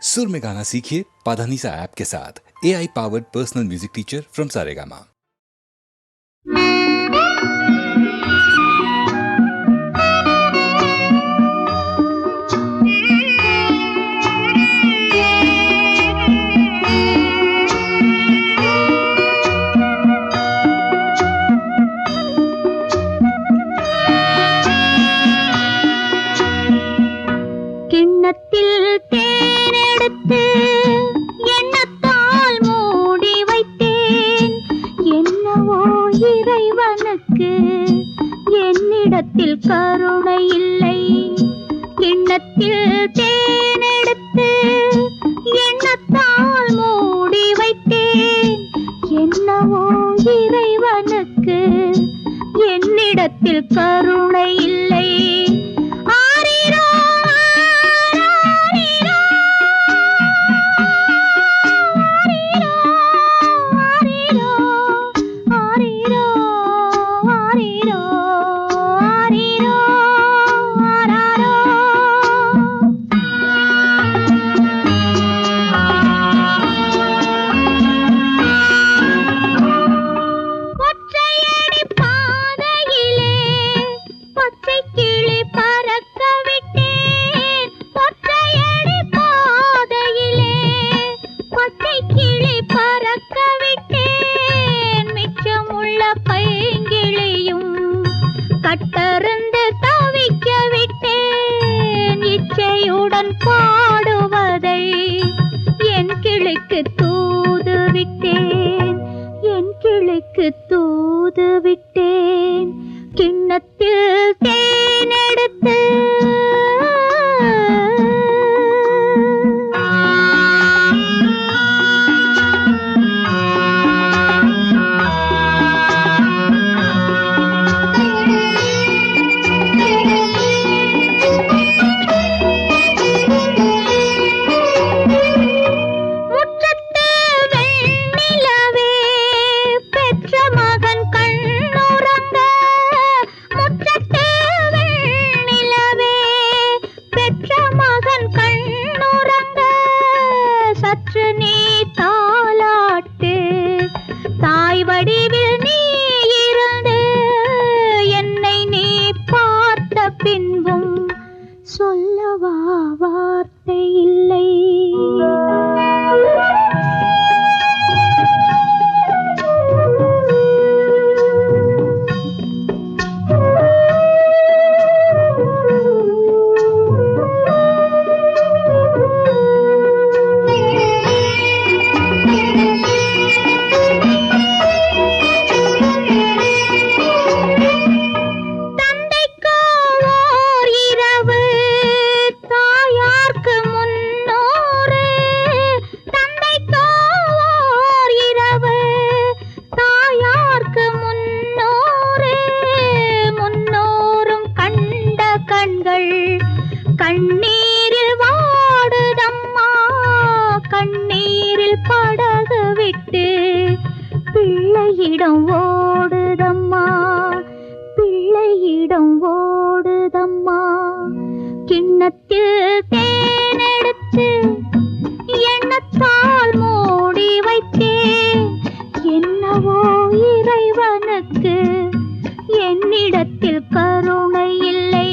सुर में गाना सीखिए पाधानीसा ऐप के साथ। AI powered personal music teacher from Saregama. என்னிடத்தில் கருணை இல்லை. கிண்ணத்தில் தேனெடுத்து எண்ணத்தால் மூடி வைத்தேன். என்னவோ இறைவனுக்கு என்னிடத்தில் கருணை இல்லை. ஆரிரோ ஆரிரோ ஆரிரோ ஆரிரோ ஆரிரோ கட்டருந்து தவிக்க விட்டேன். இச்சையுடன் பாடுவதை என் கிளிக்கு தூது விட்டேன். என் கிளிக்கு தூது விட்டேன். கிண்ணத்தில் தேனெடுத்து வடிவில் நீ இருந்து என்னை நீ பார்த்த பின்பும் சொல்லவா வார்த்தை இல்லை. கண்ணீரில் வாடுதம்மா, கண்ணீரில் படகு விட்டு பிள்ளையிடம் ஓடுதம்மா, பிள்ளையிடம் ஓடுதம்மா. கிண்ணத்தில் தேனெடுத்து எண்ணத்தால் மூடி வைத்தேன். என்னவோ இறைவனுக்கு என்னிடத்தில் கருணை இல்லை.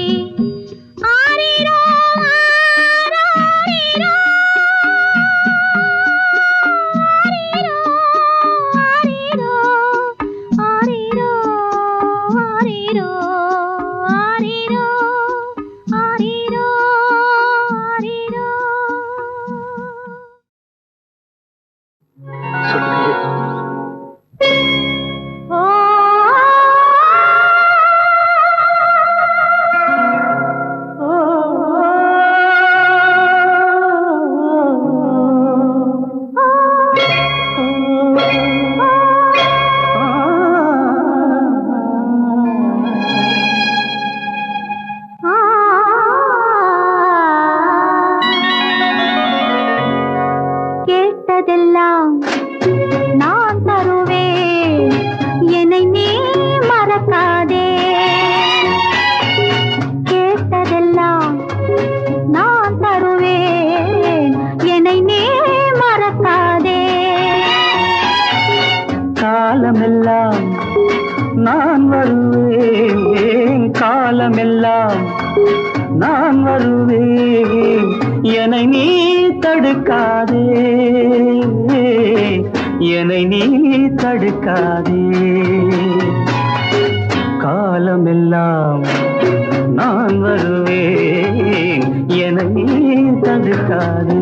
நீ தடுக்காதே, என்னை நீ தடுக்காதே. காலமெல்லாம் நான் வருவேன், என்னை நீ தடுக்காதே.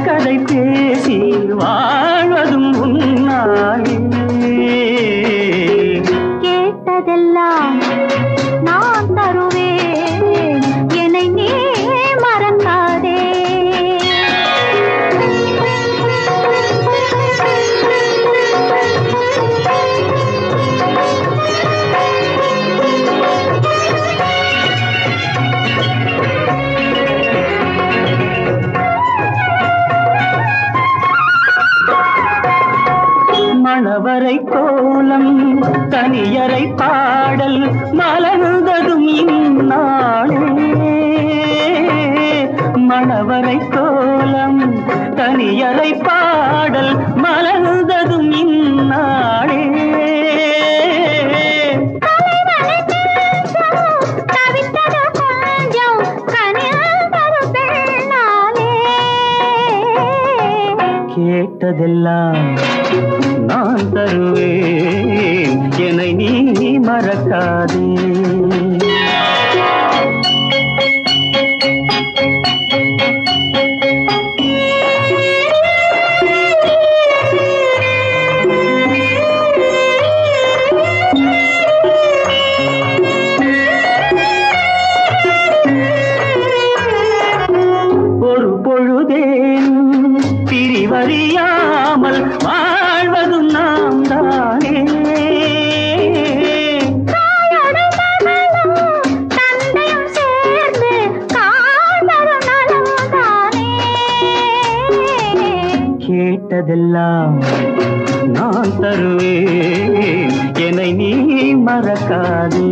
கதை பேசி வாழ்வதும் உன்னாலே. கேட்டதெல்லாம் நான் தருவேன், என்னை நீ மறக்காதே. மணவரை கோலம் தனியரை பாடல் மலர்ந்ததும் இந்நாளே. மணவரை கோலம் தனியரை பாடல் மலர்ந்ததும் இந்நாளே. கேட்டதெல்லாம் நான் தருவேன், என்னை நீ மறக்காதே. ஒரு பொழுதேன் பிரிவறியாமல் வாழ்வதும் நாம் தானே. கேட்டதெல்லாம் நான் தருவேன், என்னை நீ மறக்காதே.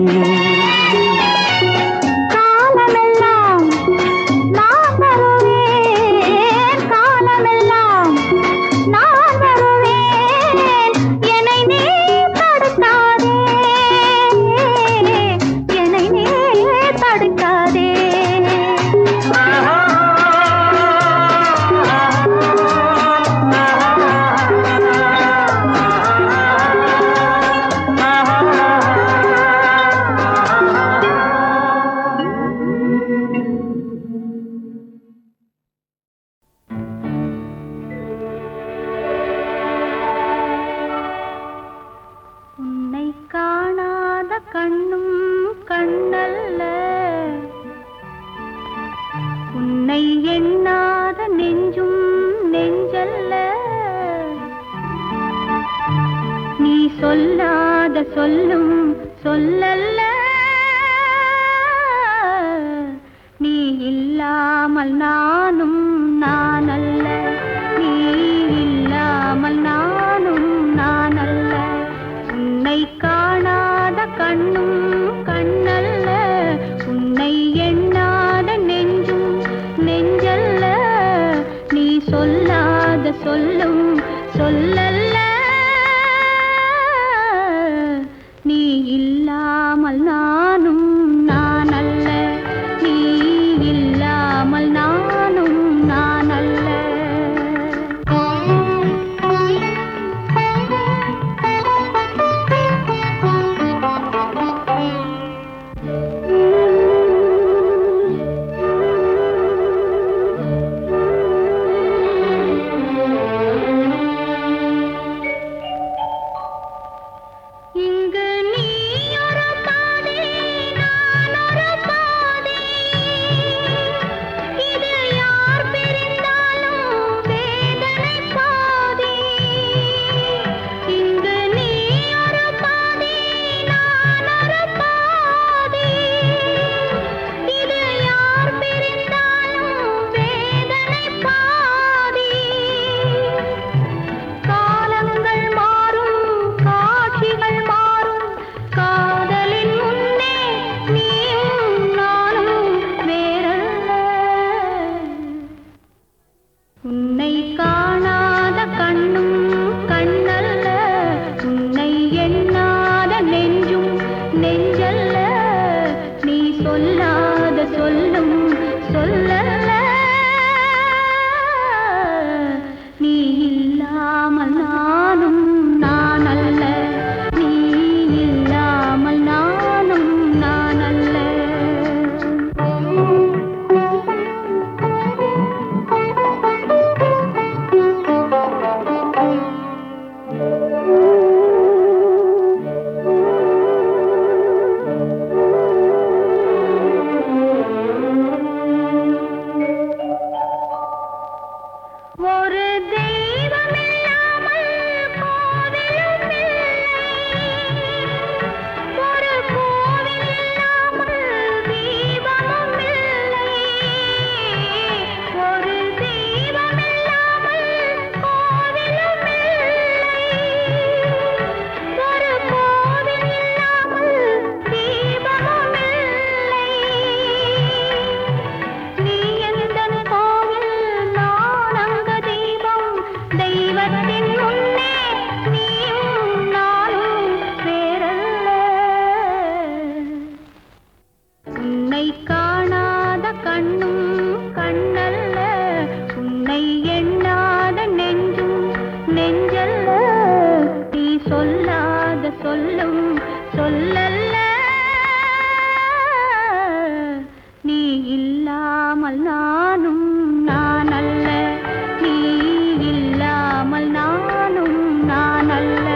சொல்லாத சொல்லும் சொல்லல்ல, நீ இல்லாமல் நானும் நானல்ல, நீ இல்லாமல் நானும் நானல்ல. உன்னை காணாத கண்ணும் கண்ணல்ல, உன்னை எண்ணாத நெஞ்சும் நெஞ்சல்ல, நீ சொல்லாத சொல்லும் சொல்லல்ல, நீ இல்லாமல் நானும் நானல்ல, நீ இல்லாமல் நானும் நானல்ல. சொல்லும் சொல்லல்ல. நீ இல்லாமல் நானும் நான் அல்ல, நீ இல்லாமல் நானும் நான் அல்ல.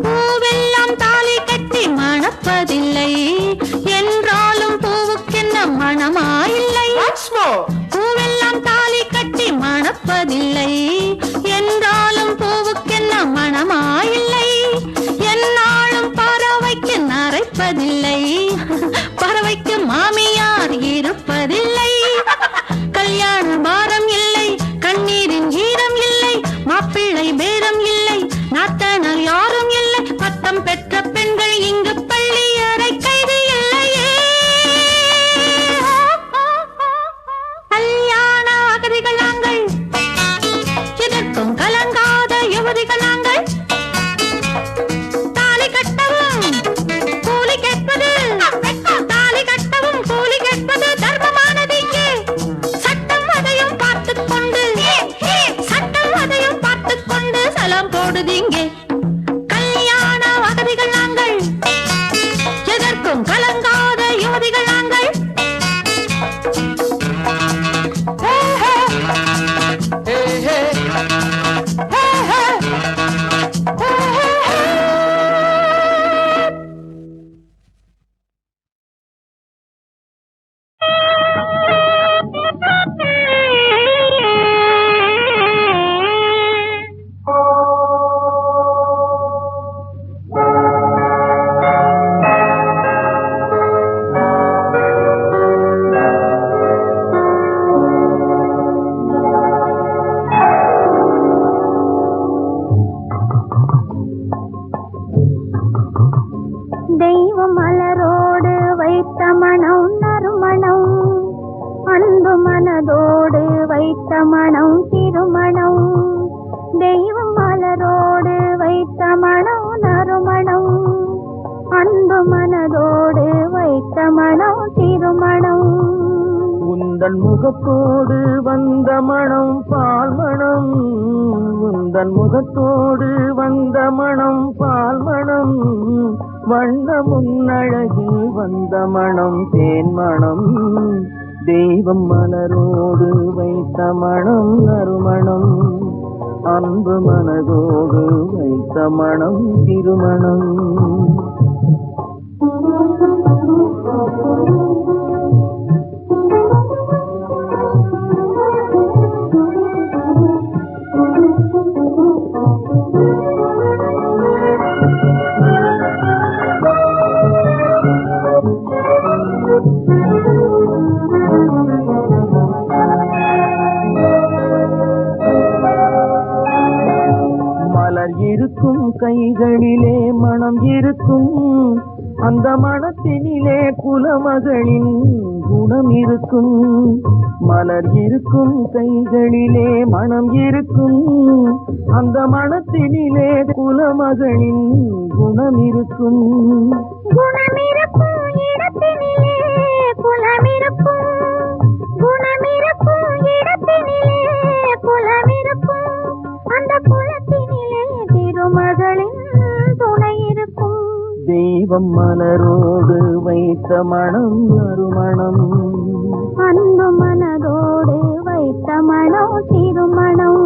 பூவெல்லாம் தாலி கட்டி மணப்பதில்லை என்றாலும் பூவுக்கென்ன மணமாயில்லை. பூவெல்லாம் தாலி கட்டி மணப்பதில்லை என்றாலும் பூவுக்கென்ன மணமாயில்லை. என்னாலும் பரவ தெய்வம் மலரோடு வைத்த மனம் நறுமணம், அன்பு மனதோடு வைத்த மனம் திருமணம். தெய்வம் மலரோடு வைத்த மனம் நறுமணம், அன்பு மனதோடு வைத்த மனம் திருமணம். உந்தன் முகத்தோடு வந்த மனம் பால் மணம், உந்தன் முகத்தோடு வந்த மனம் பால் மணம். வண்ண முன்னழகில் வந்த மனம் தேன் மணம். தெய்வம் மலரோடு வைத்த மனம் நறுமணம், அன்பு மனதோடு வைத்த மனம் திருமணம். மலர் இருக்கும் கைகளிலே மனம் இருக்கும், அந்த மனத்தினிலே குலமகளின் குணம் இருக்கும். மலர் இருக்கும் கைகளிலே மனம் இருக்கும், அந்த மனத்தினிலே குலமகளின் குணம் இருக்கும். குணமிருக்கும் இடத்தினிலே குலமிருக்கும், குணமிருக்கும் இடத்தினிலே குலமிருக்கும், அந்த குலத்தினிலே திருமகளின் துணை இருக்கும். தெய்வம் மலரோடு வைத்த மனம் நறுமணம், அன்பு மனதோடு வைத்த மனம் திருமணம்.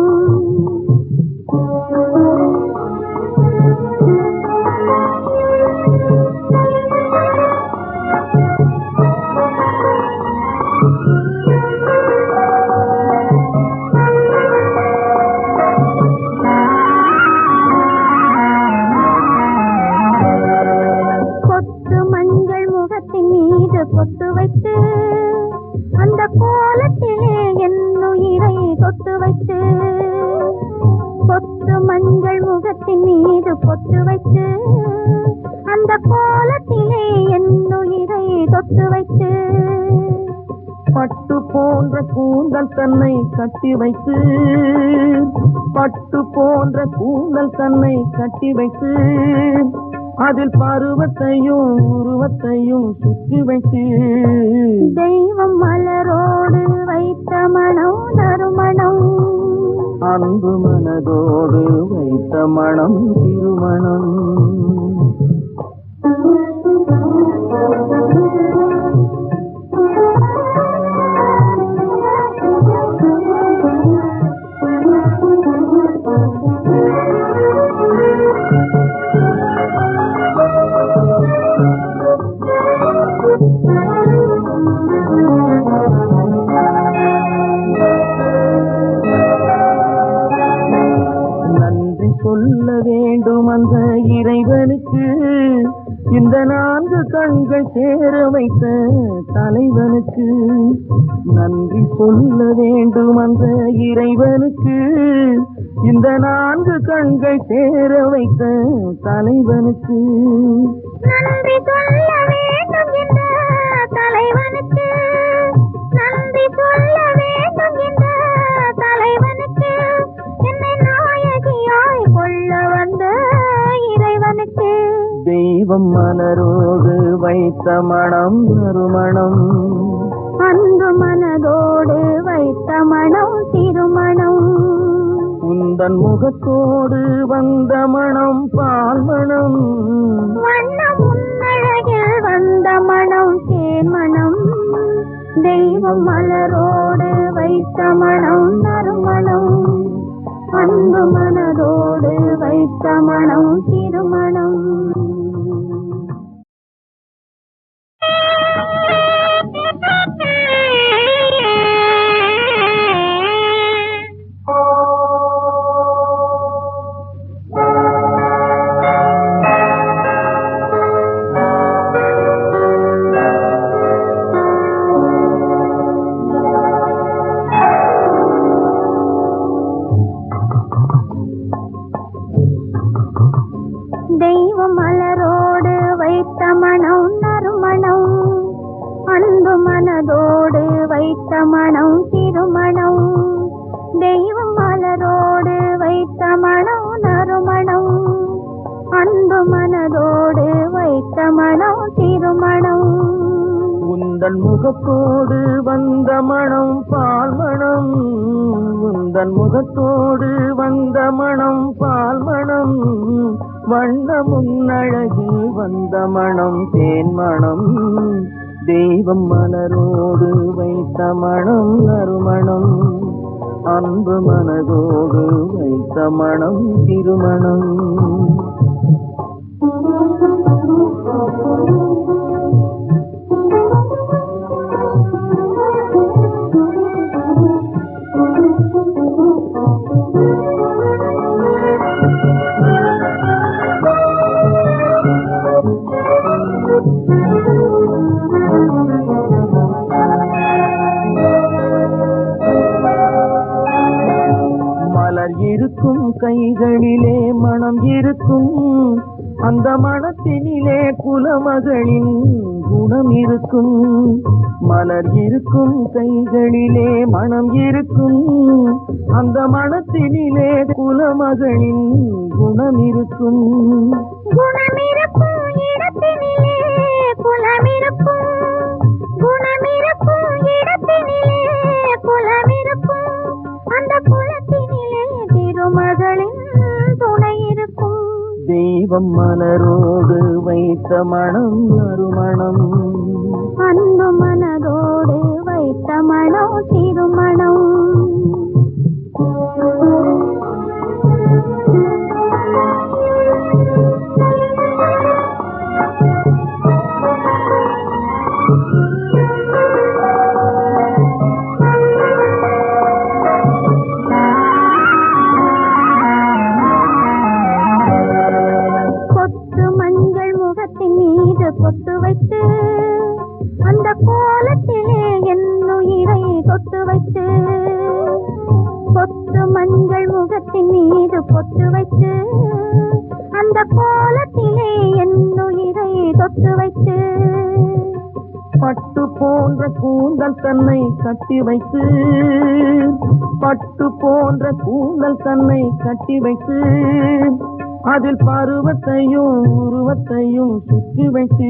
பொட்டு வைத்து அந்த கோலத்திலே என் உயிரை தொட்டு வைத்து, பொட்டு மஞ்சள் முகத்தின் மீது பொட்டு வைத்து அந்த கோலத்திலே என் உயிரை தொட்டு வைத்து, பட்டு போன்ற கூந்தல் தன்னை கட்டி வைத்து, பட்டு போன்ற கூந்தல் தன்னை கட்டி வைத்து, அதில் பருவத்தையும் உருவத்தையும் சுற்றி வைத்து. தெய்வம் மலரோடு வைத்த மனம் நறுமணம், அன்பு மனதோடு வைத்த மனம் திருமணம். நன்றி சொல்ல வேண்டும் அந்த இறைவனுக்கு, இந்த 4 கண்கள் சேர வைத்த தலைவனுக்கு. நன்றி சொல்ல வேண்டும் அந்த இறைவனுக்கு, இந்த 4 கண்கள் சேர வைத்த தலைவனுக்கு. நன்றி சொல்ல வேண்டும் இந்த தலைவனுக்கு, நன்றி சொல்ல வேண்டும் இந்த தலைவனுக்கு, என்னை நாயகியாய் கொள்ள வந்த இறைவனுக்கு. தெய்வம் மலரோடு வைத்த மனம் நறுமணம், அன்பு மனதோடு வைத்த மனம் திருமணம். உந்தன் முகத்தோடு வந்த மனம் பால் மணம், வண்ண முன்னழகில் வந்த மனம் தேன் மணம். தெய்வம் மலரோடு வைத்த மனம் நறுமணம், அன்பு மனதோடு வைத்த மனம் திருமணம். அன்பு மனதோடு வைத்த மனம் திருமணம் தெய்வம் மலரோடு வைத்த மனம் நறுமணம் அன்பு மனதோடு வைத்த மனம் திருமணம் உந்தன் முகத்தோடு வந்த மனம் பால் மணம் உந்தன் முகத்தோடு வந்த மனம் பால் மணம் வண்ண முன்னழகில் வந்த மனம் தேன் மணம் தெய்வம் மலரோடு வைத்த மனம் நறுமணம் அன்பு மனதோடு வைத்த மனம் திருமணம் மலர் இருக்கும் கைகளிலே மனம் இருக்கும் அந்த மனத்தினிலே குலமகளின் குணம் இருக்கும் மலர் இருக்கும் கைகளிலே மனம் இருக்கும் அந்த மனத்தினிலே குலமகளின் குணம் இருக்கும் குணமிருக்கும் இடத்தினிலே குலமிருக்கும் குணமிருக்கும் இடத்தினிலே குலமிருக்கும் அந்த குலத்தினிலே திருமகளின் துணை இருக்கும் தெய்வம் மலரோடு வைத்த மனம் நறுமணம் அன்பு மனதோடு வைத்த மனம் திருமணம் பொட்டு வைத்து அந்த கோலத்திலே என்னுயிரை தொட்டு வைத்து பொட்டு மஞ்சள் முகத்தின் மீது பொட்டு வைத்து அந்த கோலத்திலே என்னுயிரை தொட்டு வைத்து பட்டு போன்ற கூந்தல் தன்னை கட்டி வைத்து பட்டு போன்ற கூந்தல் தன்னை கட்டி வைத்து அதில் பருவத்தையும் உருவத்தையும் சுற்றி வைத்து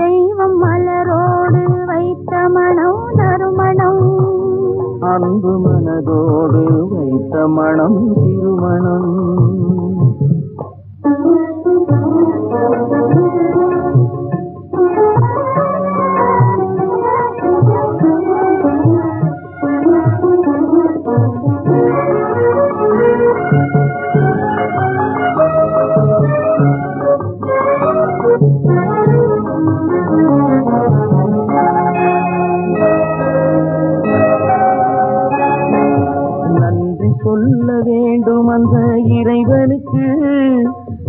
தெய்வம் மலரோடு வைத்த மனம் நறுமணம் அன்பு மனதோடு வைத்த மனம் திருமணம் நன்றி சொல்ல வேண்டும் அந்த இறைவனுக்கு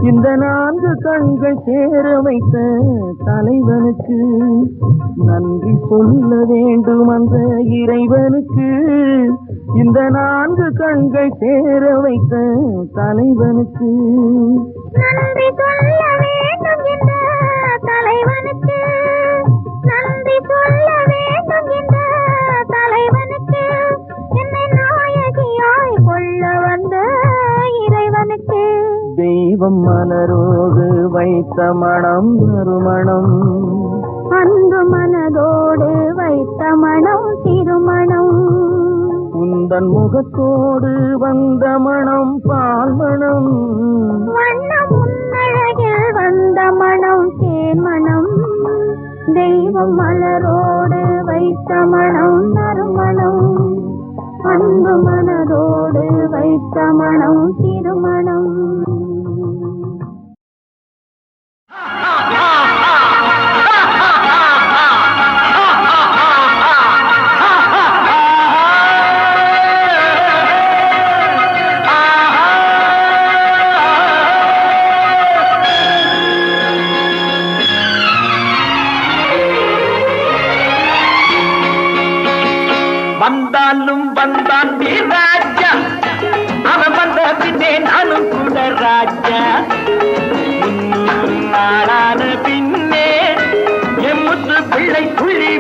இந்த 4 கண்கள் சேர வைத்த தலைவனுக்கு நன்றி சொல்ல வேண்டும் அந்த இறைவனுக்கு இந்த 4 கண்கள் சேர வைத்த தலைவனுக்கு நன்றி சொல்ல வேண்டும் இந்த தலைவனுக்கு நன்றி சொல்ல வேண்டும் இந்த தலைவனுக்கு என்னை நாயகியாய் கொள்ள வந்த இறைவனுக்கு தெய்வம் மலரோடு வைத்த மனம் நறுமணம் அன்பு மனதோடு வைத்த மனம் திருமணம் உந்தன் முகத்தோடு வந்த மனம் பால் மணம் வண்ண முன்னழகில் வந்த மனம் தேன் மணம் தெய்வம் மலரோடு வைத்த மனம் நறுமணம் அன்பு மனதோடு வைத்த மனம் திருமணம் வந்தாலும் வந்தான் ராஜா அவன் வந்த பின்னே நானும் கூட ராஜா நாளான பின்னே என் முத்து பிள்ளை துள்ளி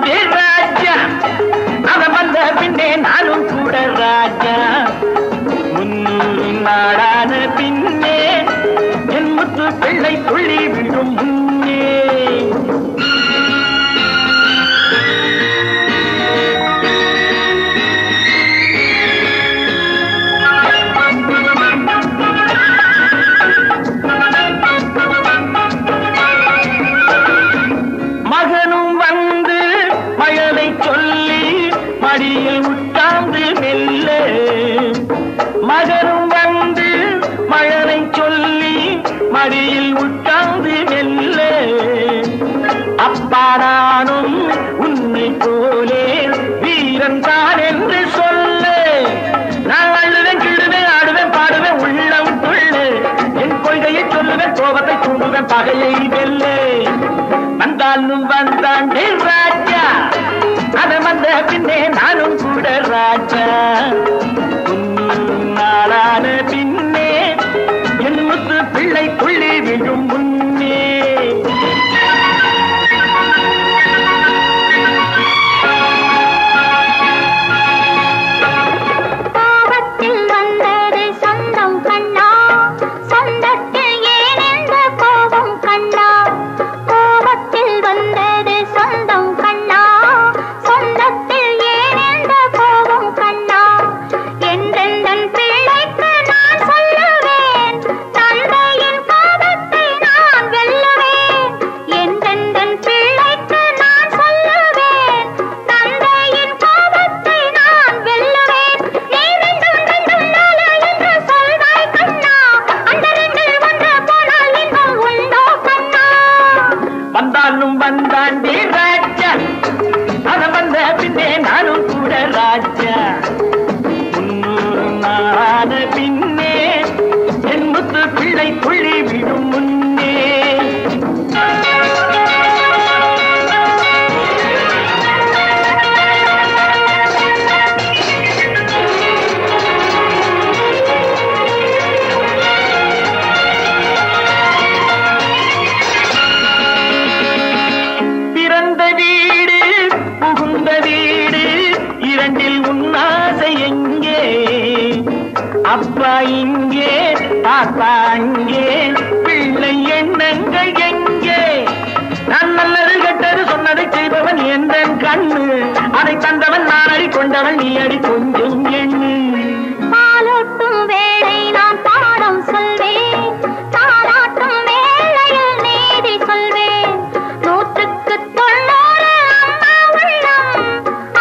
வந்தாண்டி ராஜா அவன் வந்த பின்னே நானும் கூட ராஜா 300 நாளான பின்னே என் முத்து பிள்ளை துள்ளி விடும் முன்னே மகனும் வந்து மழலை சொல்லி மடியில் உட்கார்ந்து மெல்ல மகனும் வந்து மழலை சொல்லி மடியில் உட்கார்ந்து மெல்ல அப்பா நானும் உன்னை போலே வீரன் தான் என்று சொல்ல நான் அழுவேன் கிழுவேன் ஆடுவேன் பாடுவேன் உள்ளம் துள்ள என் கொள்கையை சொல்லுவேன் கோபத்தை தூண்டுவேன் பகையை வெல்ல வந்தாலும் வந்தாண்டே ராஜா அவன் வந்த பின்னே நானும் கூட ராஜா 300 நாளான பின்னே என் முத்து பிள்ளை துள்ளி விழும் முன்னே கோபத்தில் வந்தது சொந்தம் கண்ணா சொந்தத்தில் ஏன் இந்த கோபம் கண்ணா கோபத்தில் வந்தது சொந்தம் கண்ணா சொந்தத்தில் ஏன் இந்த கோபம் கண்ணா என்றெந்தன் பிள்ளைக்கு நான் சொல்லுவேன் தந்தையின் கோபத்தை நான் வெல்லுவேன் என்றெந்தன் பிள்ளைக்கு நான் சொல்லுவேன் தந்தையின் கோபத்தை நான் வெல்லுவேன் நீ ரெண்டும் ரெண்டும் நாலு என்று சொல்வாய் கண்ணா அந்த ரெண்டில் ஒன்று போனால் இன்பம் உண்டோ கண்ணா வந்தாலும் வந்தாண்டி ராஜா அவன் வந்த பின்னே நானும் கூட ராஜா 300 நாளான பின்னே என் முத்து பிள்ளை துள்ளி விடும் முன்னே பிறந்த வீடு புகுந்த வீடு இரண்டில் உன்னாசை எங்கே அப்பா இங்கே தாத்தா அங்கே பிள்ளை எண்ணங்கள் எங்கே நான் நல்லது கெட்டது சொன்னதை செய்பவன் எந்தன் கண்ணு அதை தந்தவன் நான் அடி கொண்டவன் நீ அடி கொஞ்சம் எண்ணு பாலூட்டும் வேளை நான் பாடம் சொல்வேன் தாலாட்டும் வேளையில் நீதி சொல்வேன் 100க்கு 90 அம்மா உள்ளம்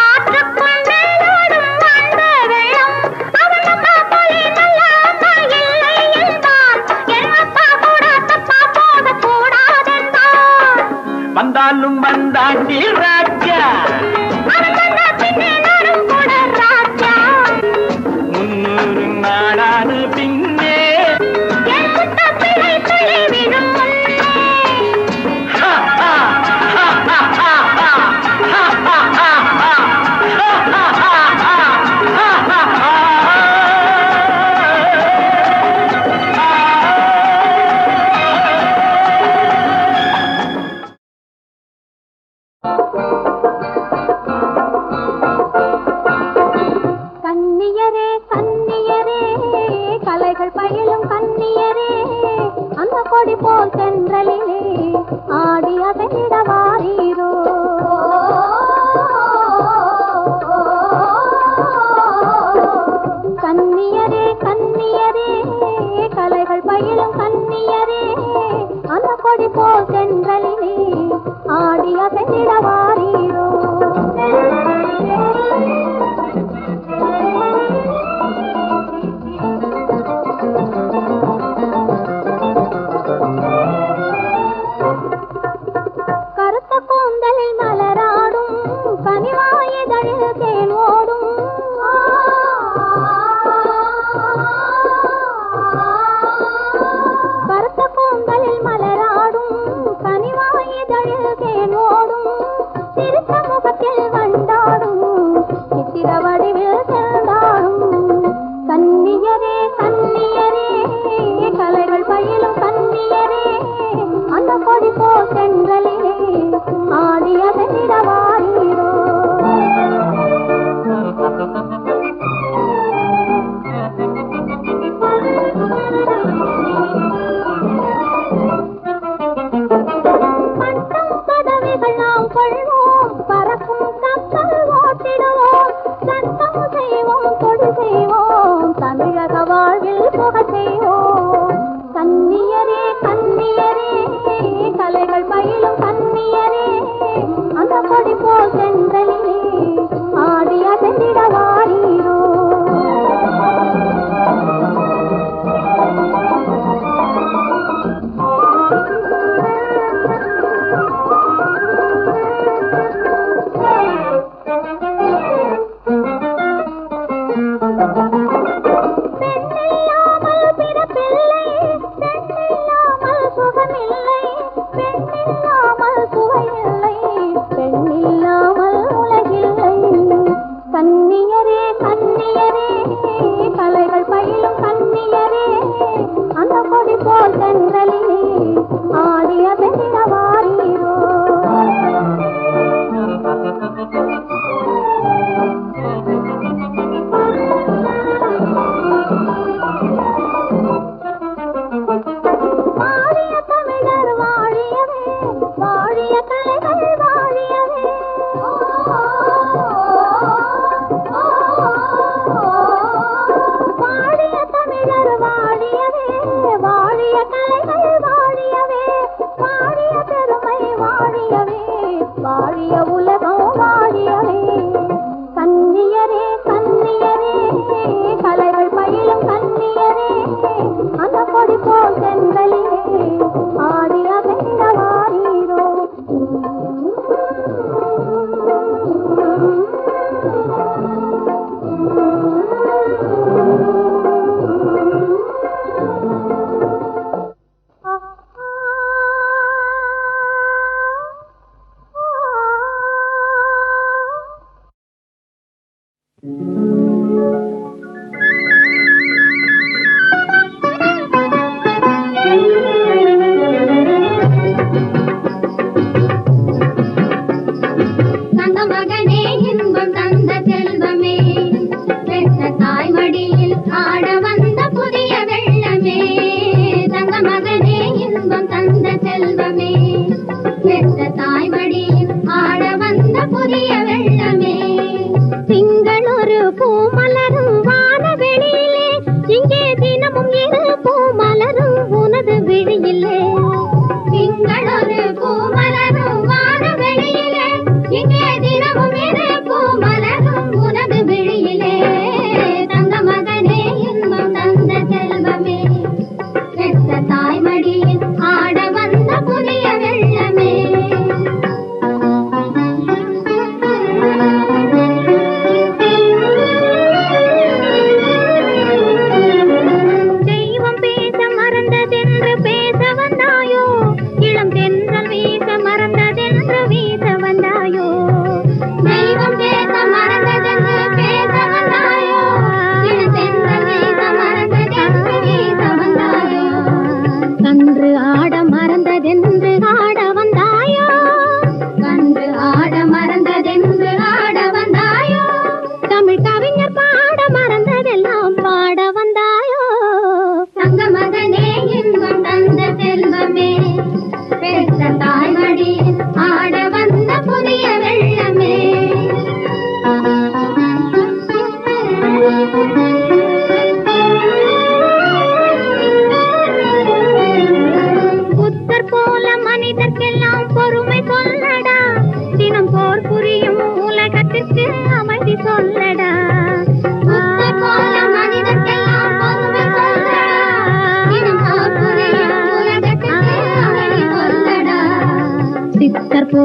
ஆற்றுக்குள் மேலோடும் அன்பு வெள்ளம் அவன் அம்மா போலே நல்ல அம்மா இல்லை என்றான் என் அப்பா கூட தப்பா போக கூடாதென்றான் வந்தாலும் வந்தாண்டி ராஜா அவன் வந்த பின்னே நானும் கூட ராஜா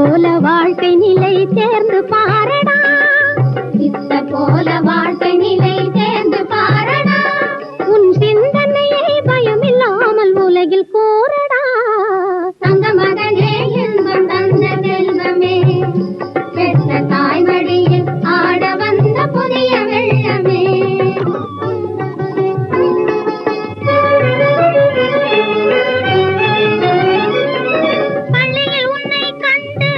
போல வாழ்க்கை நிலை சேர்ந்து பாரடா, சித்தர் போல வாழ்க்கை நிலை சேர்ந்து பாரடா. உன் சிந்தனையை பயமில்லாமல் உலகில் கூறடா. தங்க மகனே இன்பம் தந்த செல்வமே, பெற்ற தாய்மடியில் ஆட வந்த புதிய வெள்ளமே. பள்ளியில் உன்னை கண்டு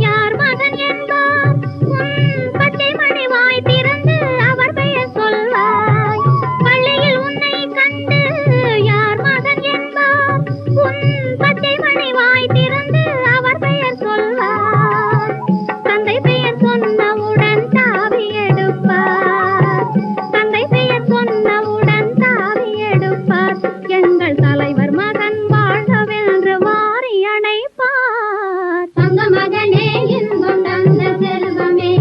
யார் மகன் என்பார், உன் பச்சை மணி வாய் திறந்து அவர் பெயர் சொல்வாய். பள்ளியில் உன்னை கண்டு யார் மகன் என்பார், உன் பச்சை மணி வாய் திறந்து அவர் பெயர் சொல்வார். தந்தை பெயர் சொன்னவுடன் தாவி எடுப்பார், தந்தை பெயர் சொன்னவுடன் தாவி எடுப்பார். எங்கள் தலைவர் மகன் வாழ்கவென்று வாரி அணைப்பார். தங்க மகனே இன்பம் தந்த செல்வமே,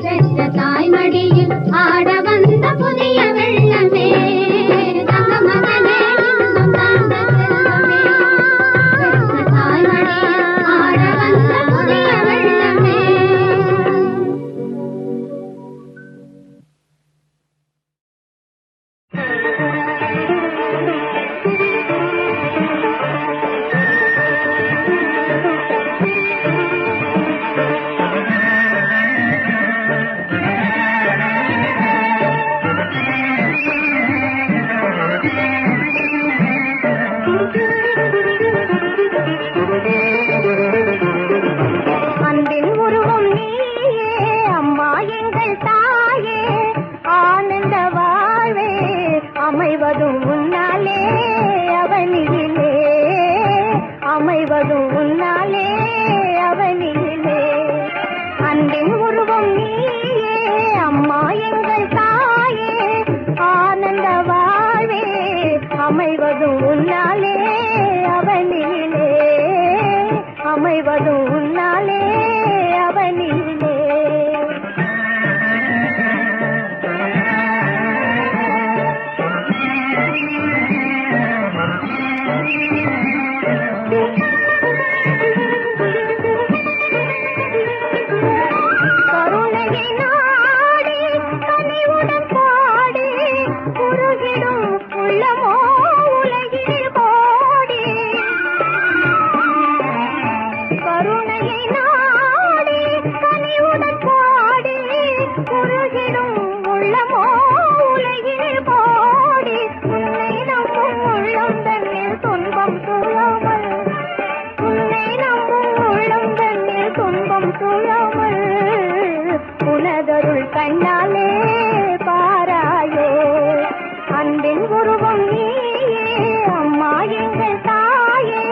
பெற்ற தாய்மடியில் ஆட வந்த புதிய வெள்ளமே. தங்க மகனே இன்பம் தந்த செல்வமே, பெற்ற தாய்மடியில் ஆட வந்த புதிய வெள்ளமே. அன்பின் உருவம் நீயே அம்மா எங்கள் தாயே, ஆனந்த வாழ்வே அமைவதும் உன்னாலே அவனிலே, அமைவதும் உன்னாலே அவனிலே. அன்பின் உருவம் நீயே அம்மா எங்கள் தாயே, ஆனந்த வாழ்வே அமைவதும் உன்னாலே அவனிலே, அமைவதும் உன்னாலே அவனிலே. கருணையை நாடி கனிவுடன் பாடி உருகிடும் உள்ளமோ உலகில் கோடி. கருணையை நாடி கனிவுடன் பாடி உருகிடும் உள்ளமோ உலகில் கோடி. உன்னை நம்பும் உள்ளம் தன்னில் துன்பம் துழாமல், உன்னை நம்பும் உள்ளம் தன்னில் துன்பம் துழாமல், உனதருள் கண்ணாலே பாராயே. அன்பின் உருவம் நீயே அம்மா எங்கள் தாயே.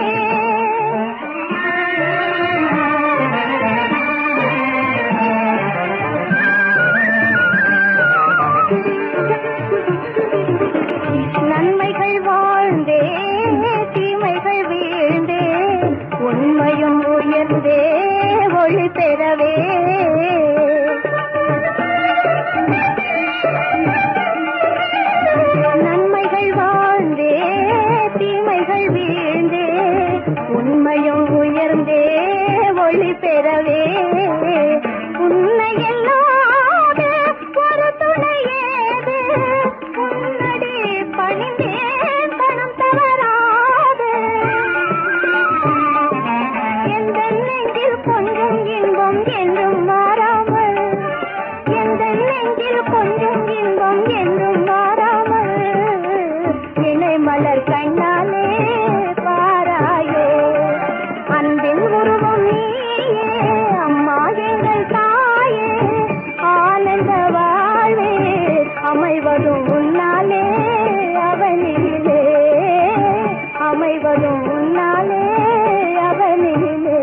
நன்மைகள் வாழ்ந்தே தீமைகள் வீழ்ந்தே, உண்மையும் உயர்ந்தே ஒளி பெறவே. நன்மைகள் வாழ்ந்தே தீமைகள் வீழ்ந்தே, உண்மையும் உயர்ந்தே ஒளி பெறவே. உன்னை எல்லாத ஒரு துணையேது, உன்னடி பணிந்தேன் பணம் தவறாது. எந்த நெஞ்சில் கொஞ்சம் இன்பம் என்றும் மாறாமல், எந்த நெஞ்சில் கொஞ்சம் இன்பம் என்றும் மாறாமல், இணை மலர் கண்ணாலே பாராயே. அன்பின் உருவம் நீயே அம்மா எங்கள் தாயே, ஆனந்த வாழ்வே அமைவதும் உன்னாலே அவனிலே, அமைவதும் உன்னாலே அவனிலே.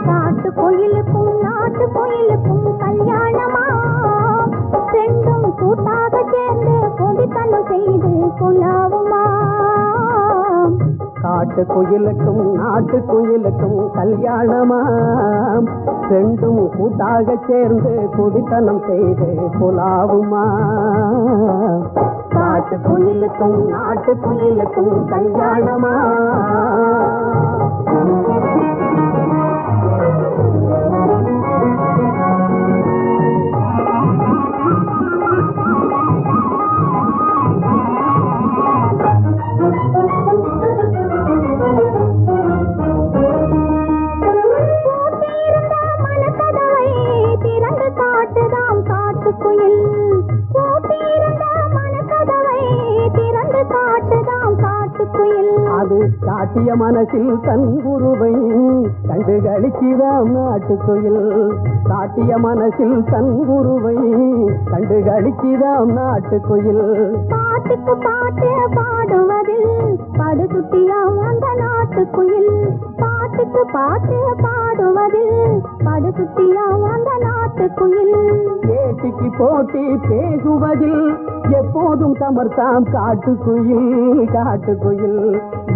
காட்டு கோயிலுக்கும் நாட்டு கோயிலுக்கும் கல்யாணமா, புலாவுமா காட்டு குயிலுக்கும் நாட்டு குயிலுக்கும் கல்யாணமாம் ரெண்டும் கூட்டாக சேர்ந்து குடித்தனம் செய்து புலாவுமா காட்டு குயிலுக்கும் நாட்டு குயிலுக்கும் கல்யாணமா அது காட்டிய மனசில் தன் குருவை கண்டு களிக்கிறாம் நாட்டுக்குயில் காட்டிய மனசில் தன் குருவை கண்டு களிக்கிறாம் நாட்டுக்குயில் பாட்டுக்கு பாட்டு பாடுவதில் படு சுட்டியாம் அந்த நாட்டுக்குயில் பாட்டுக்கு பாட்டு பாடுவதில் படு சுட்டியாம் அந்த நாட்டுக்குயில் ஏட்டிக்கு போட்டி பேசுவதில் எப்போதும் தமர்த்தாம் காட்டுக்குயில் காட்டுக்குயில்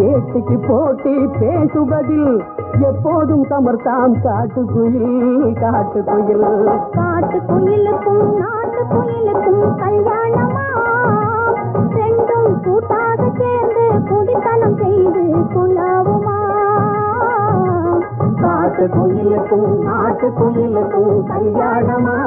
ஏட்டிக்கு போட்டி பேசுவதில் எப்போதும் தமர்த்தாம் காட்டுக்குயில் காட்டுக்குயில் காட்டுக்குயிலுக்கும் நாட்டுக்குயிலுக்கும் கல்யாணமா ரெண்டும் கூட்டாக சேர்ந்து குடித்தனம் செய்து புலாவுமா காட்டுக்குயிலுக்கும் நாட்டுக்குயிலுக்கும் கல்யாணமா